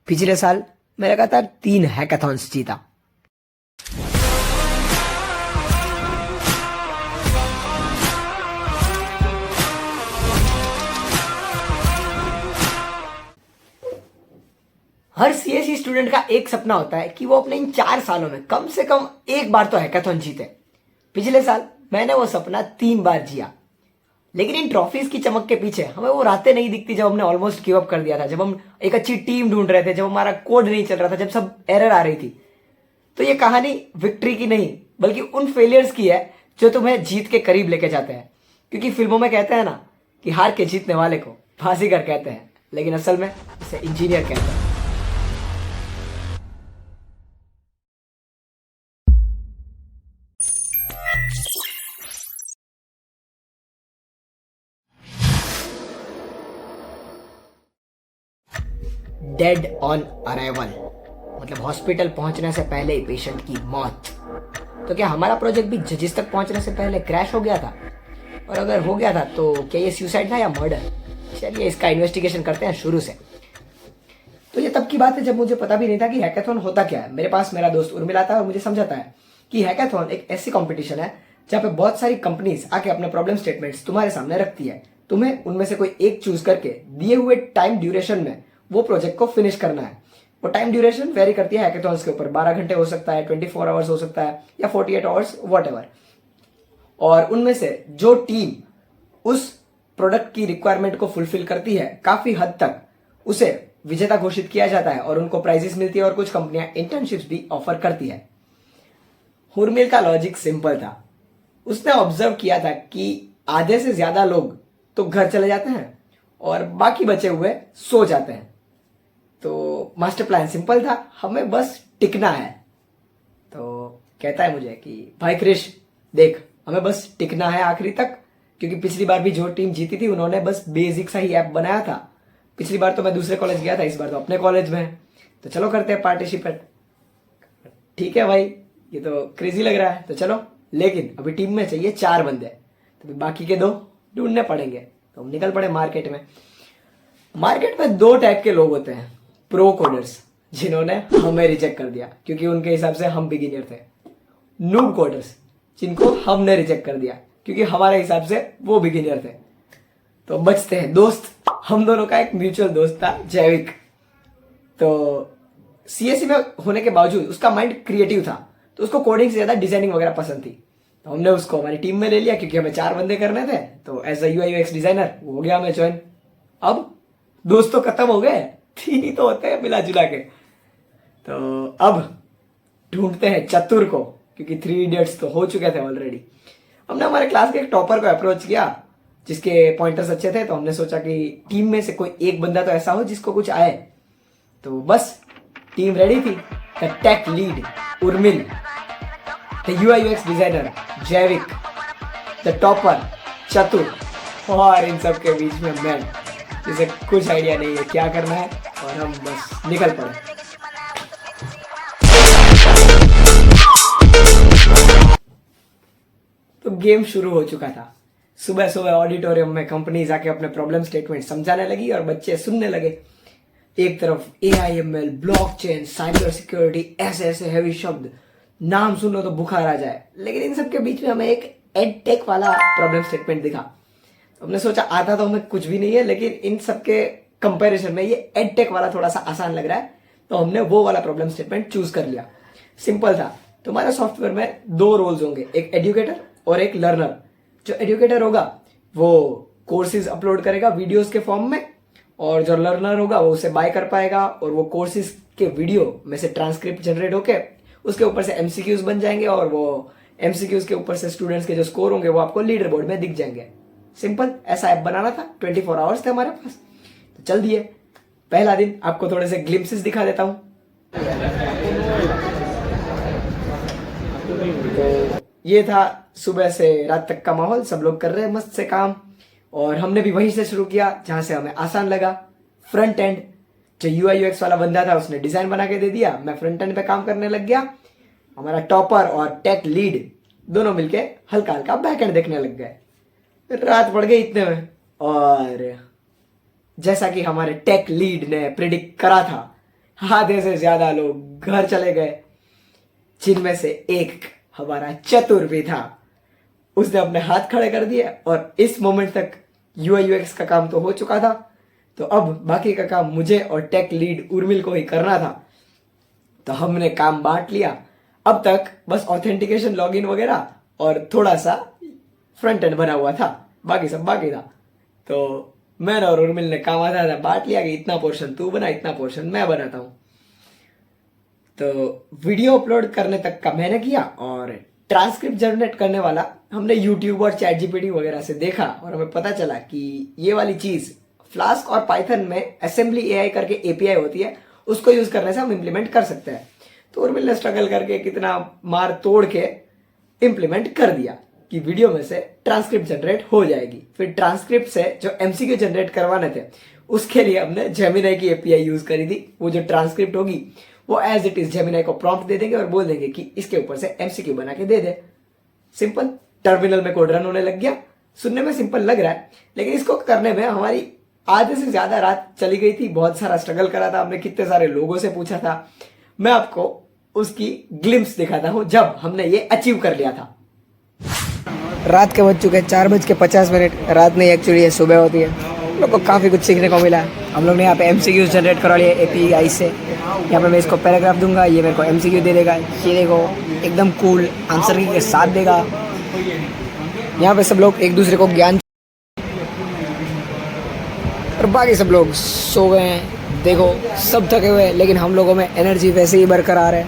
पिछले साल मैं लगातार 3 हैकाथॉन्स जीता। हर सीएसई स्टूडेंट का एक सपना होता है कि वो अपने इन 4 सालों में कम से कम एक बार तो हैकाथॉन जीते। पिछले साल मैंने वो सपना 3 बार जिया। लेकिन इन ट्रॉफीज की चमक के पीछे हमें वो रातें नहीं दिखती जब हमने ऑलमोस्ट गिव अप कर दिया था, जब हम एक अच्छी टीम ढूंढ रहे थे, जब हमारा कोड नहीं चल रहा था, जब सब एरर आ रही थी। तो ये कहानी विक्ट्री की नहीं बल्कि उन फेलियर्स की है जो तुम्हें जीत के करीब लेके जाते हैं। क्योंकि फिल्मों में कहते हैं ना कि हार के जीतने वाले को बाजीगर कहते हैं, लेकिन असल में इसे इंजीनियर कहते हैं। डेड ऑन अराइवल मतलब हॉस्पिटल पहुंचने से पहले ही पेशेंट की मौत। तो क्या हमारा प्रोजेक्ट भी जजिस तक पहुंचने से पहले क्रैश हो गया था? और अगर हो गया था तो क्या ये सुसाइड था या मर्डर? चलिए इसका इन्वेस्टिगेशन करते हैं शुरू से। तो ये तब की बात है जब मुझे पता भी नहीं था कि हैकाथॉन होता क्या है। मेरे पास मेरा दोस्त उर्मिल आता है और मुझे समझाता है कि हैकाथॉन एक ऐसी कंपटीशन है जहाँ पे बहुत सारी कंपनीज आके अपने प्रॉब्लम स्टेटमेंट्स तुम्हारे सामने रखती है। तुम्हें उनमें से कोई एक चूज करके दिए हुए टाइम ड्यूरेशन में वो प्रोजेक्ट को फिनिश करना है। वो टाइम ड्यूरेशन वेरी करती है हैकाथॉन्स के ऊपर। 12 घंटे हो सकता है, 24 आवर्स हो सकता है या 48 आवर्स, वॉट। और उनमें से जो टीम उस प्रोडक्ट की रिक्वायरमेंट को फुलफिल करती है काफी हद तक उसे विजेता घोषित किया जाता है और उनको प्राइजेस मिलती है और कुछ कंपनियां इंटर्नशिप्स भी ऑफर करती है। हुरमिल का लॉजिक सिंपल था। उसने ऑब्जर्व किया था कि आधे से ज्यादा लोग तो घर चले जाते हैं और बाकी बचे हुए सो जाते हैं। तो मास्टर प्लान सिंपल था, हमें बस टिकना है। तो कहता है मुझे कि भाई क्रिश देख, हमें बस टिकना है आखिरी तक, क्योंकि पिछली बार भी जो टीम जीती थी उन्होंने बस बेसिक सा ही ऐप बनाया था। पिछली बार तो मैं दूसरे कॉलेज गया था, इस बार तो अपने कॉलेज में है। तो चलो करते हैं पार्टिसिपेट। ठीक है भाई, ये तो क्रेजी लग रहा है, तो चलो। लेकिन अभी टीम में चाहिए 4 बंदे, तो बाकी के 2 ढूंढने पड़ेंगे। तो हम निकल पड़े मार्केट में। मार्केट में 2 टाइप के लोग होते हैं। प्रो कोडर्स जिन्होंने हमें रिजेक्ट कर दिया क्योंकि उनके हिसाब से हम बिगिनर थे। नूब कोडर्स जिनको हमने रिजेक्ट कर दिया क्योंकि हमारे हिसाब से वो बिगिनर थे। तो बचते हैं दोस्त। हम दोनों का एक म्यूचुअल दोस्त था, जैविक। तो सीएससी में होने के बावजूद उसका माइंड क्रिएटिव था, तो उसको कोडिंग से ज्यादा डिजाइनिंग वगैरह पसंद थी। तो हमने उसको हमारी टीम में ले लिया क्योंकि हमें 4 बंदे करने थे। तो as a UI UX designer वो हो गया हमें ज्वाइन। अब दोस्त तो खत्म हो गए, 3 ही तो होते हैं मिला जुला के। तो अब ढूंढते हैं चतुर को, क्योंकि 3 इडियट्स तो हो चुके थे ऑलरेडी। हमने हमारे क्लास के एक टॉपर को अप्रोच किया जिसके पॉइंटर्स अच्छे थे। तो हमने सोचा कि टीम में से कोई एक बंदा तो ऐसा हो जिसको कुछ आए। तो बस टीम रेडी थी। The tech lead Urmil, the UI UX designer Jaivik, the topper Chatur, और इन सब के बीच में मैं जिसे कुछ आइडिया नहीं है क्या करना है, और हम बस निकल पड़े। तो गेम शुरू हो चुका था। सुबह सुबह ऑडिटोरियम में कंपनी जाके अपने प्रॉब्लम स्टेटमेंट समझाने लगी और बच्चे सुनने लगे। एक तरफ AIML, ब्लॉकचेन, साइबर सिक्योरिटी, ऐसे ऐसे हैवी शब्द, नाम सुनो तो बुखार आ जाए। लेकिन इन सब के बीच में हमें एक एडटेक वाला प्रॉब्लम स्टेटमेंट दिखा। तो हमने सोचा आता तो हमें कुछ भी नहीं है, लेकिन इन सब के कंपैरिजन में ये एडटेक वाला थोड़ा सा आसान लग रहा है। तो हमने वो वाला प्रॉब्लम स्टेटमेंट चूज कर लिया। सिंपल था। तुम्हारे सॉफ्टवेयर में 2 रोल्स होंगे, एक एजुकेटर और एक लर्नर। जो एजुकेटर होगा वो कोर्सेज अपलोड करेगा वीडियोस के फॉर्म में, और जो लर्नर होगा वो उसे बाय कर पाएगा और वो कोर्सेज के वीडियो में से ट्रांसक्रिप्ट जनरेट होके उसके ऊपर से एमसीक्यूज बन जाएंगे, और वो एमसीक्यूज के ऊपर से स्टूडेंट्स के जो स्कोर होंगे वो आपको लीडर बोर्ड में दिख जाएंगे। सिंपल ऐसा ऐप बनाना था। 24 आवर्स थे हमारे पास, तो चल दिए। पहला दिन आपको थोड़े से ग्लिम्सेस दिखा देता हूं। तो ये था सुबह से रात तक का माहौल। सब लोग कर रहे हैं मस्त से काम, और हमने भी वहीं से शुरू किया जहां से हमें आसान लगा। फ्रंट एंड, जो यूआई यूएक्स वाला बंदा था उसने डिजाइन बना के दे दिया, मैं फ्रंट एंड पे काम करने लग गया। हमारा टॉपर और टेक लीड दोनों मिलके हल्का हल्का बैक एंड देखने लग गए। रात पड़ गई इतने में, और जैसा कि हमारे टेक लीड ने प्रिडिक्ट करा था आधे से ज्यादा लोग घर चले गए, जिनमें से एक हमारा चतुर भी था। उसने अपने हाथ खड़े कर दिए और इस मोमेंट तक यूआई यूएक्स का काम तो हो चुका था, तो अब बाकी का काम मुझे और टेक लीड उर्मिल को ही करना था। तो हमने काम बांट लिया। अब तक बस ऑथेंटिकेशन लॉगिन वगैरह और थोड़ा सा फ्रंट एंड बना हुआ था, बाकी सब बाकी था। तो मैंने और उर्मिल ने काम आधा आधा बांट लिया कि इतना पोर्शन तू बना, इतना पोर्शन मैं बनाता हूँ। तो वीडियो अपलोड करने तक का मैंने किया और ट्रांसक्रिप्ट जनरेट करने वाला हमने यूट्यूब और चैट जीपीटी वगैरह से देखा और हमें पता चला कि ये वाली चीज फ्लास्क और पाइथन में असेंबली एआई करके एपीआई होती है, उसको यूज करने से हम इम्प्लीमेंट कर सकते हैं। तो उर्मिल ने स्ट्रगल करके कितना मार तोड़ के इम्प्लीमेंट कर दिया कि वीडियो में से ट्रांसक्रिप्ट जनरेट हो जाएगी। फिर ट्रांसक्रिप्ट से जो एमसीक्यू जनरेट करवाने थे उसके लिए हमने जेमिनाई की एपीआई यूज करी थी। वो जो ट्रांसक्रिप्ट होगी वो एज इट इज जेमिनाई को प्रॉम्प्ट दे देंगे और बोल देंगे कि इसके ऊपर से एमसीक्यू बना के दे दे। सिंपल, टर्मिनल में कोड रन होने लग गया। सुनने में सिंपल लग रहा है, लेकिन इसको करने में हमारी आधे से ज्यादा रात चली गई थी। बहुत सारा स्ट्रगल करा था हमने, कितने सारे लोगों से पूछा था। मैं आपको उसकी ग्लिम्स दिखाता हूं जब हमने ये अचीव कर लिया था। रात के बज चुके 4:50। रात नहीं, एक्चुअली ये सुबह होती है। हम लोग को काफ़ी कुछ सीखने को मिला है। हम लोग ने यहाँ पे एमसीक्यूज जनरेट करवा लिए एपीआई से। यहाँ पे मैं इसको पैराग्राफ दूंगा, ये मेरे को एमसीक्यू दे देगा। ये देखो एकदम कूल आंसर के साथ देगा। यहाँ पे सब लोग एक दूसरे को ज्ञान, और बाकी सब लोग सो गए हैं। देखो सब थके हुए हैं, लेकिन हम लोगों में एनर्जी वैसे ही बरकरार है।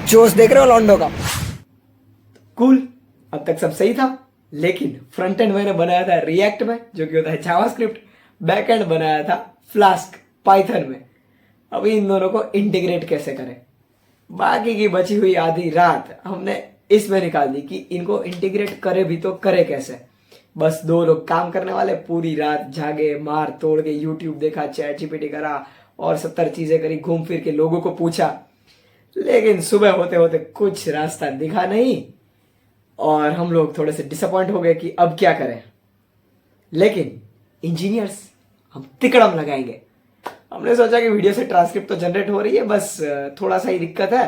जोश देख रहे हो लॉन्डो का? कूल। अब तक सब सही था, लेकिन फ्रंट एंड मैंने बनाया था रिएक्ट में, जो कि होता है जावास्क्रिप्ट। बैक एंड बनाया था फ्लास्क पाइथन में। अभी इन दोनों को इंटीग्रेट कैसे करें, बाकी की बची हुई आधी रात हमने इसमें निकाल दी कि इनको इंटीग्रेट करे भी तो करे कैसे। बस दो लोग काम करने वाले, पूरी रात जागे, मार तोड़ के यूट्यूब देखा, चैट जीपीटी करा और 70 चीजें करी, घूम फिर के लोगों को पूछा। लेकिन सुबह होते होते कुछ रास्ता दिखा नहीं और हम लोग थोड़े से डिसअपॉइंट हो गए कि अब क्या करें। लेकिन इंजीनियर्स हम तिकड़म लगाएंगे। हमने सोचा कि वीडियो से ट्रांसक्रिप्ट तो जनरेट हो रही है, बस थोड़ा सा ही दिक्कत है।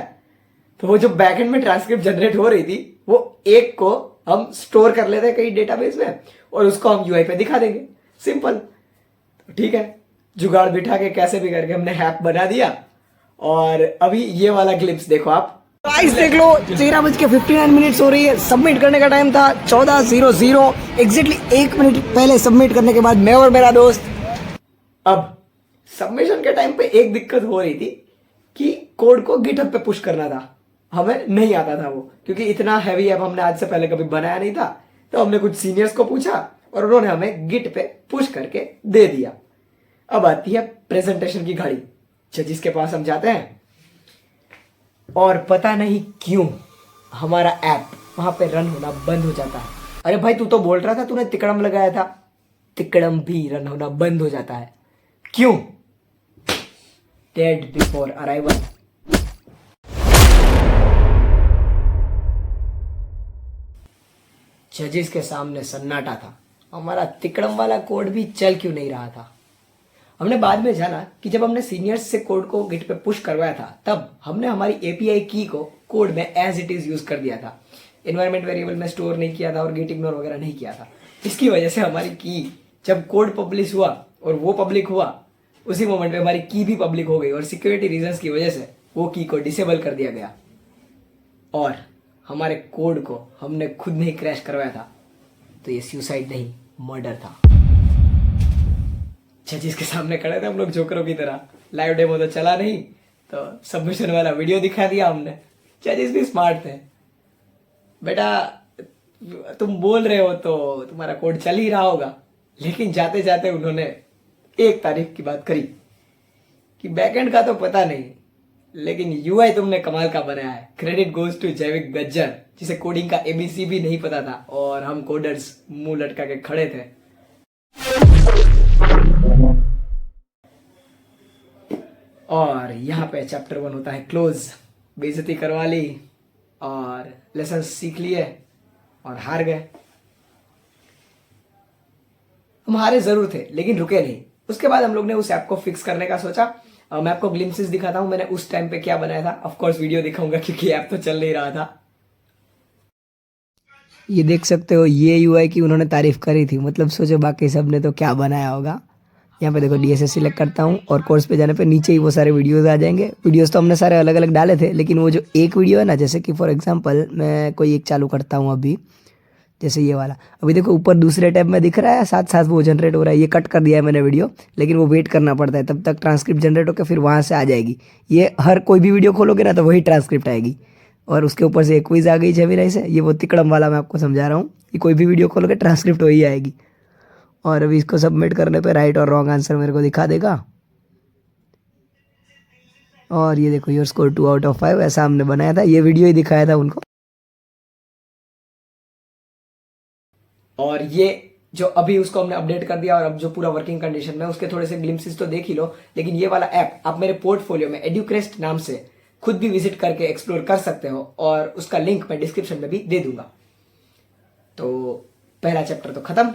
तो वो जो बैकएंड में ट्रांसक्रिप्ट जनरेट हो रही थी, वो एक को हम स्टोर कर लेते हैं कहीं डेटाबेस में और उसको हम यूआई पे दिखा देंगे। सिंपल। तो ठीक है, जुगाड़ बिठा के कैसे भी करके हमने ऐप बना दिया। और अभी ये वाला क्लिप्स देखो आप। प्राइस देख लो, 13:59 हो रही है। सबमिट करने का टाइम था 14:00। एग्जैक्टली 1 मिनट पहले सबमिट करने के बाद मैं और मेरा दोस्त, अब सबमिशन के टाइम पे एक दिक्कत हो रही थी कि कोड को गिटहब पे पुश करना था। हमें नहीं आता था वो, क्योंकि इतना हैवी ऐप हमने आज से पहले कभी बनाया नहीं था। तो हमने कुछ सीनियर्स को पूछा और उन्होंने हमें गिट पे पुश करके दे दिया। अब आती है प्रेजेंटेशन की घड़ी। जजिस के पास हम जाते हैं और पता नहीं क्यों हमारा ऐप वहां पे रन होना बंद हो जाता है। अरे भाई, तू तो बोल रहा था तूने तिकड़म लगाया था। तिकड़म भी रन होना बंद हो जाता है। क्यों? Dead before arrival. जजिस के सामने सन्नाटा था। हमारा तिकड़म वाला कोड भी चल क्यों नहीं रहा था। हमने बाद में जाना कि जब हमने सीनियर्स से कोड को गिट पे पुश करवाया था, तब हमने हमारी एपीआई की को कोड में एज इट इज यूज कर दिया था। एनवायरमेंट वेरिएबल में स्टोर नहीं किया था और गेट इग्नोर वगैरह नहीं किया था। इसकी वजह से हमारी की, जब कोड पब्लिश हुआ और वो पब्लिक हुआ, उसी मोमेंट में हमारी की भी पब्लिक हो गई और सिक्योरिटी रीजंस की वजह से वो की को डिसेबल कर दिया गया। और हमारे कोड को हमने खुद नहीं क्रैश करवाया था, तो ये सुसाइड नहीं, मर्डर था। जजिस के सामने खड़े थे हम लोग जोकरों की तरह। लाइव डेमो तो चला नहीं, तो सबमिशन वाला वीडियो दिखा दिया हमने। जजिस भी स्मार्ट थे। बेटा, तुम बोल रहे हो तो तुम्हारा कोड चल ही रहा होगा। लेकिन जाते जाते उन्होंने एक तारीफ की बात करी कि बैकएंड का तो पता नहीं, लेकिन यूआई तुमने कमाल का बनाया है। क्रेडिट गोज टू जैविक गज्जर, जिसे कोडिंग का एबीसी भी नहीं पता था और हम कोडर्स मुंह लटका के खड़े थे। और यहाँ पे चैप्टर 1 होता है क्लोज। बेइज्जती करवा ली और लेसन सीख लिए और हार गए। हम हारे जरूर थे, लेकिन रुके नहीं। उसके बाद हम लोग ने उस ऐप को फिक्स करने का सोचा। मैं आपको ग्लिम्सेस दिखाता हूँ मैंने उस टाइम पे क्या बनाया था। ऑफ कोर्स वीडियो दिखाऊंगा क्योंकि ऐप तो चल नहीं रहा था। ये देख सकते हो ये यूआई की उन्होंने तारीफ करी थी, मतलब सोचो बाकी सब ने तो क्या बनाया होगा। यहाँ पे देखो डीएसएस सिलेक्ट करता हूँ और कोर्स पे जाने पे नीचे ही वो सारे वीडियोस आ जाएंगे। वीडियोस तो हमने सारे अलग अलग डाले थे, लेकिन वो जो एक वीडियो है ना, जैसे कि फॉर एग्जांपल मैं कोई एक चालू करता हूँ अभी, जैसे ये वाला। अभी देखो ऊपर दूसरे टैब में दिख रहा है, साथ साथ वो जनरेट हो रहा है। ये कट कर दिया है मैंने वीडियो, लेकिन वो वेट करना पड़ता है, तब तक ट्रांसक्रिप्ट जनरेट होकर फिर वहाँ से आ जाएगी। ये हर कोई भी वीडियो खोलोगे ना तो वही ट्रांसक्रिप्ट आएगी। और उसके ऊपर से एक क्विज आ गई जेमिनी से, ये वो तिकड़म वाला मैं आपको समझा रहा हूँ कि कोई भी वीडियो खोलोगे ट्रांसक्रिप्ट वही आएगी। और अभी इसको सबमिट करने पे राइट और रॉन्ग आंसर मेरे को दिखा देगा। और ये देखो योर स्कोर 2 आउट ऑफ 5, ऐसा हमने बनाया था, ये वीडियो ही दिखाया था उनको। और ये जो अभी उसको हमने अपडेट कर दिया और अब जो पूरा वर्किंग कंडीशन में, उसके थोड़े से ग्लिम्सेस तो देख ही लो। लेकिन ये वाला ऐप आप मेरे पोर्टफोलियो में एड्यूक्रेस्ट नाम से खुद भी विजिट करके एक्सप्लोर कर सकते हो, और उसका लिंक मैं डिस्क्रिप्शन में भी दे दूंगा। तो पहला चैप्टर तो खत्म।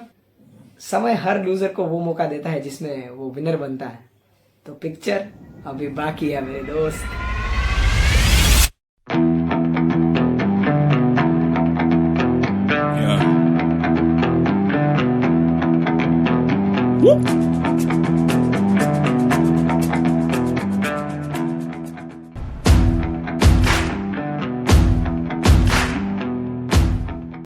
समय हर लूजर को वो मौका देता है जिसमें वो विनर बनता है। तो पिक्चर अभी बाकी है मेरे दोस्त।